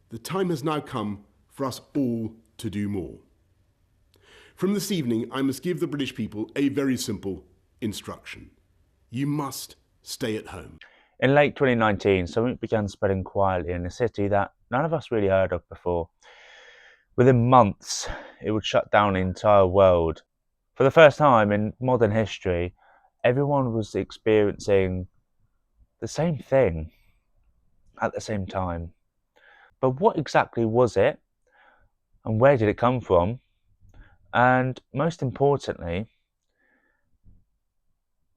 The time has now come for us all to do more. From this evening, I must give the British people a very simple instruction. You must stay at home. In late 2019, something began spreading quietly in a city that none of us really heard of before. Within months, it would shut down the entire world. For the first time in modern history, everyone was experiencing the same thing at the same time. But what exactly was it? And where did it come from? And most importantly,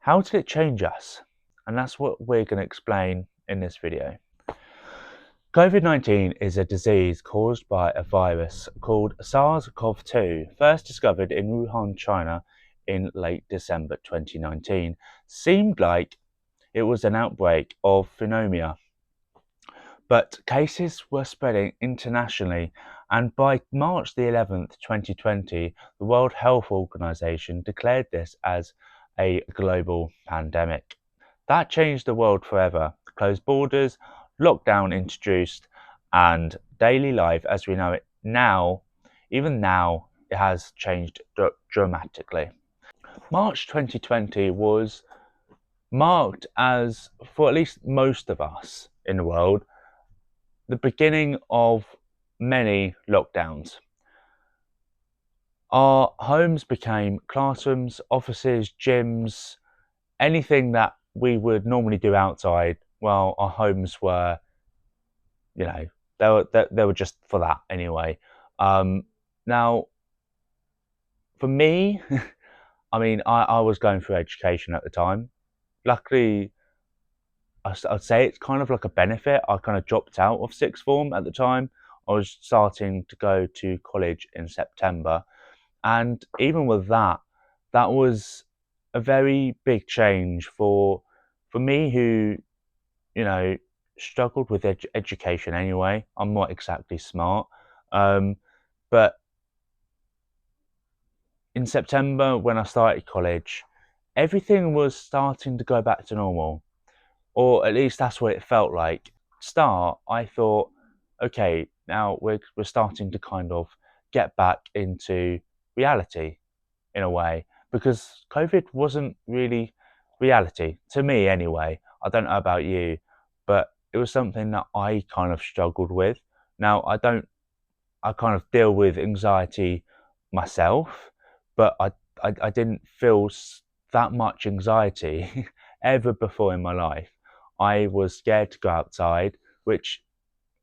how did it change us? And that's what we're going to explain in this video. COVID-19 is a disease caused by a virus called SARS-CoV-2, first discovered in Wuhan, China in late December 2019. Seemed like it was an outbreak of pneumonia, but cases were spreading internationally, and by March the 11th, 2020, the World Health Organization declared this as a global pandemic. That changed the world forever. Closed borders, lockdown introduced, and daily life as we know it now, even now, it has changed dramatically. March 2020 was marked as, for at least most of us in the world, the beginning of many lockdowns. Our homes became classrooms, offices, gyms, anything that we would normally do outside. Well, our homes were, they were just for that anyway. Now, for me, I was going through education at the time. Luckily, I'd say it's kind of like a benefit. I kind of dropped out of sixth form at the time. I was starting to go to college in September. And even with that, that was a very big change for me who, struggled with education anyway. I'm not exactly smart. But in September, when I started college, everything was starting to go back to normal. Or at least that's what it felt like. I thought, okay, now we're starting to kind of get back into reality in a way, because COVID wasn't really reality to me anyway. I don't know about you, but it was something that I kind of struggled with. Now I kind of deal with anxiety myself, but I didn't feel that much anxiety ever before in my life. I was scared to go outside, which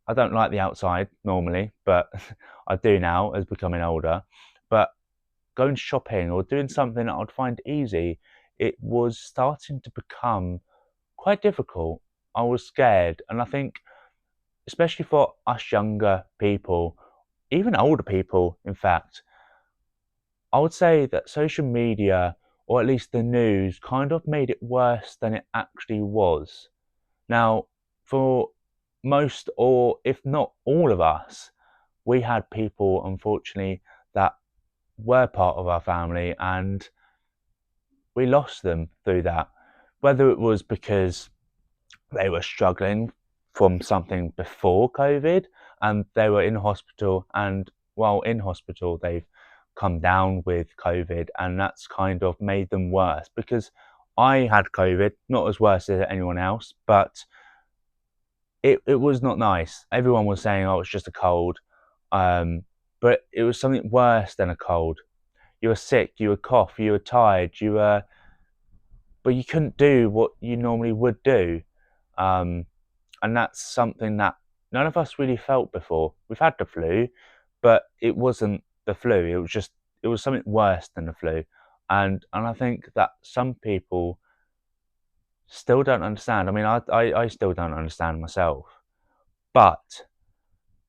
I don't like the outside normally, but I do now as becoming older. But going shopping or doing something that I'd find easy, it was starting to become quite difficult. I was scared, and I think, especially for us younger people, even older people, in fact, I would say that social media, or at least the news, kind of made it worse than it actually was. Now, for most, or if not all of us, we had people, unfortunately, that were part of our family, and we lost them through that. Whether it was because they were struggling from something before COVID and they were in hospital, and while in hospital, they've come down with COVID, and that's kind of made them worse. Because I had COVID, not as worse as anyone else, but it was not nice. Everyone was saying, oh, it's just a cold. But it was something worse than a cold. You were sick, you were cough, you were tired, but you couldn't do what you normally would do. And that's something that none of us really felt before. We've had the flu, but it wasn't the flu. It was something worse than the flu. And I think that some people still don't understand. I still don't understand myself. But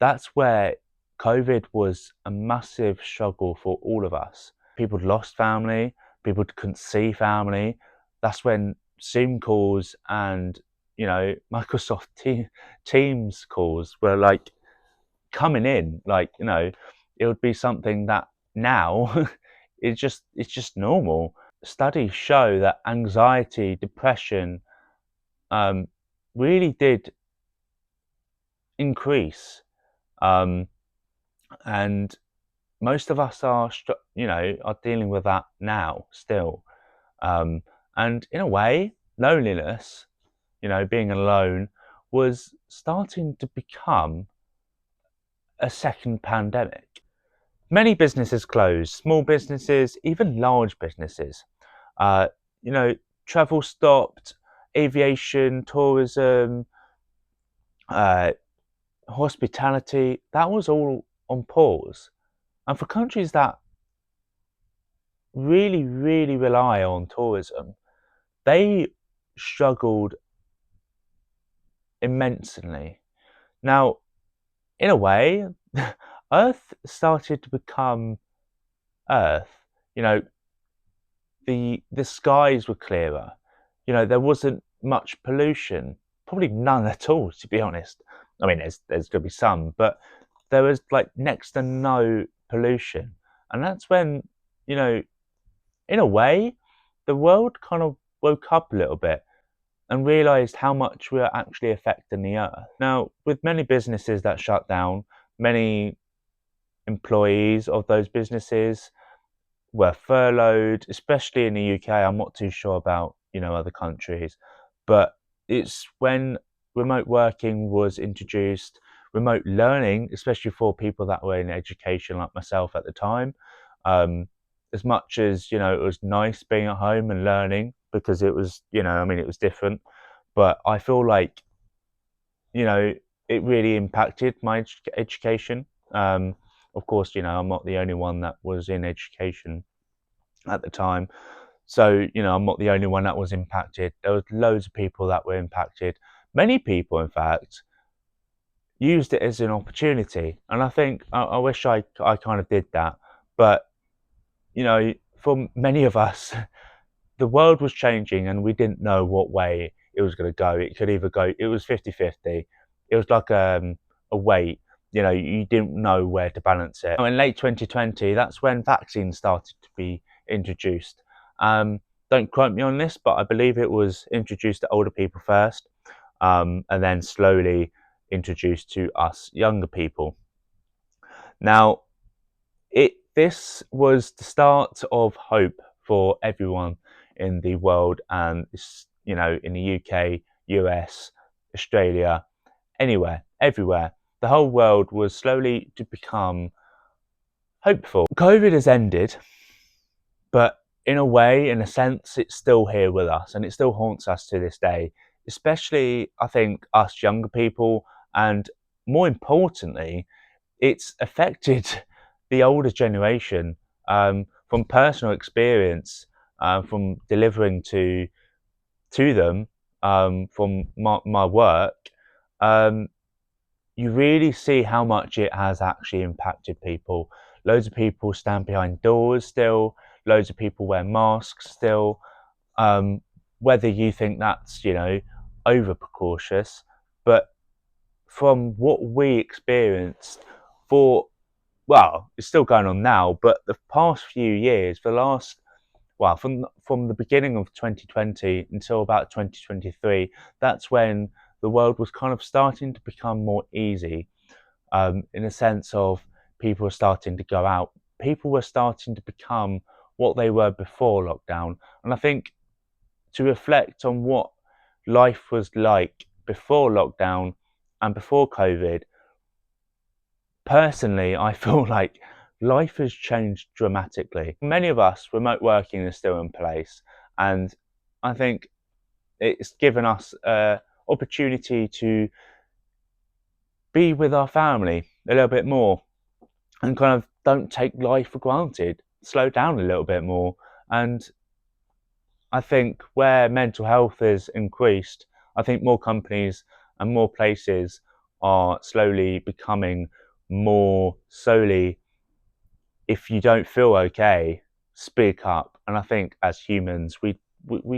that's where COVID was a massive struggle for all of us. People lost family, people couldn't see family. That's when Zoom calls and, Microsoft Teams calls were like coming in. It would be something that now it's just normal. Studies show that anxiety, depression, really did increase And most of us are dealing with that now still. And in a way, loneliness, being alone, was starting to become a second pandemic. Many businesses closed, small businesses, even large businesses. Uh, you know, Travel stopped, aviation, tourism, uh, hospitality, that was all on pause. And for countries that really, really rely on tourism, they struggled immensely. Now, in a way, Earth started to become Earth. You know, the skies were clearer. There wasn't much pollution, probably none at all, to be honest. I mean, there's going to be some, but there was like next to no pollution, and that's when, you know, in a way, the world kind of woke up a little bit and realized how much we are actually affecting the earth. Now, with many businesses that shut down, many employees of those businesses were furloughed, especially in the UK. I'm not too sure about, other countries, but it's when remote working was introduced, remote learning, especially for people that were in education like myself at the time. Um, as much as, it was nice being at home and learning because it was, it was different, but I feel like, you know, it really impacted my education. Of course, I'm not the only one that was in education at the time. So, I'm not the only one that was impacted. There was loads of people that were impacted. Many people, in fact, used it as an opportunity. And I think I wish I kind of did that. But, for many of us, the world was changing and we didn't know what way it was going to go. It could either go, it was 50-50. It was like a weight, you didn't know where to balance it. In late 2020, that's when vaccines started to be introduced. Don't quote me on this, but I believe it was introduced to older people first, and then slowly introduced to us younger people. Now, this was the start of hope for everyone in the world, and in the UK, US, Australia, anywhere, everywhere. The whole world was slowly to become hopeful. COVID has ended, but in a way, in a sense, it's still here with us and it still haunts us to this day, especially, I think, us younger people. And more importantly, it's affected the older generation, from personal experience, from delivering to them, from my work. Um, you really see how much it has actually impacted people. Loads of people stand behind doors still. Loads of people wear masks still. Um, Whether you think that's, over precautious, but from what we experienced for, well, it's still going on now, but the past few years, from the beginning of 2020 until about 2023, that's when the world was kind of starting to become more easy, in a sense of people were starting to go out. People were starting to become what they were before lockdown. And I think to reflect on what life was like before lockdown and before COVID, personally, I feel like life has changed dramatically. Many of us, remote working is still in place, and I think it's given us an opportunity to be with our family a little bit more and kind of don't take life for granted, slow down a little bit more. And I think where mental health is increased, I think more companies and more places are slowly becoming more solely, if you don't feel okay, speak up. And I think as humans, we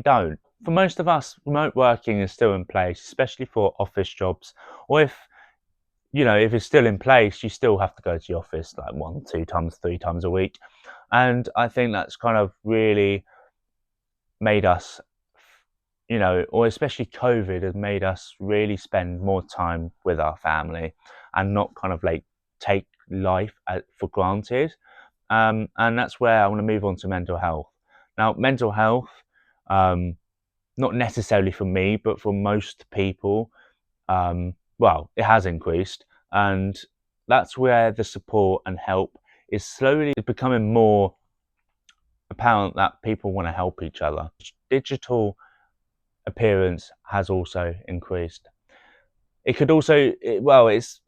don't. For most of us, remote working is still in place, especially for office jobs. Or if it's still in place, you still have to go to the office like 1, 2 times, 3 times a week. And I think that's kind of really made us, or especially COVID has made us really spend more time with our family and not kind of like take life for granted. And that's where I want to move on to mental health. Now, mental health, not necessarily for me, but for most people, well, it has increased. And that's where the support and help is slowly becoming more apparent, that people want to help each other. Digital appearance has also increased. It could also, well, it's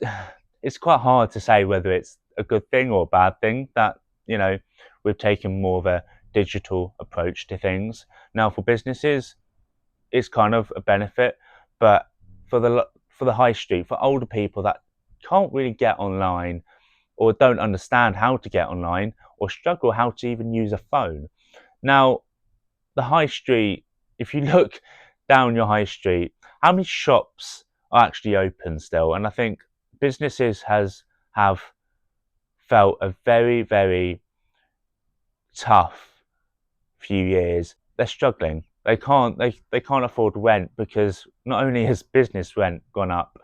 quite hard to say whether it's a good thing or a bad thing that, you know, we've taken more of a digital approach to things. Now, for businesses, it's kind of a benefit, but for the high street, for older people that can't really get online or don't understand how to get online or struggle how to even use a phone. Now, the high street, if you look down your high street, how many shops are actually open still? And I think businesses have felt a very, very tough few years. They're struggling. They can't afford rent, because not only has business rent gone up,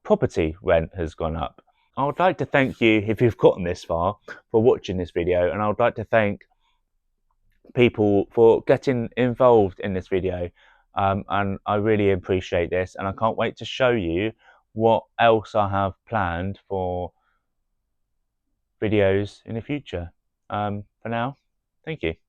property rent has gone up. I would like to thank you, if you've gotten this far, for watching this video, and I would like to thank people for getting involved in this video, and I really appreciate this, and I can't wait to show you what else I have planned for videos in the future. For now, thank you.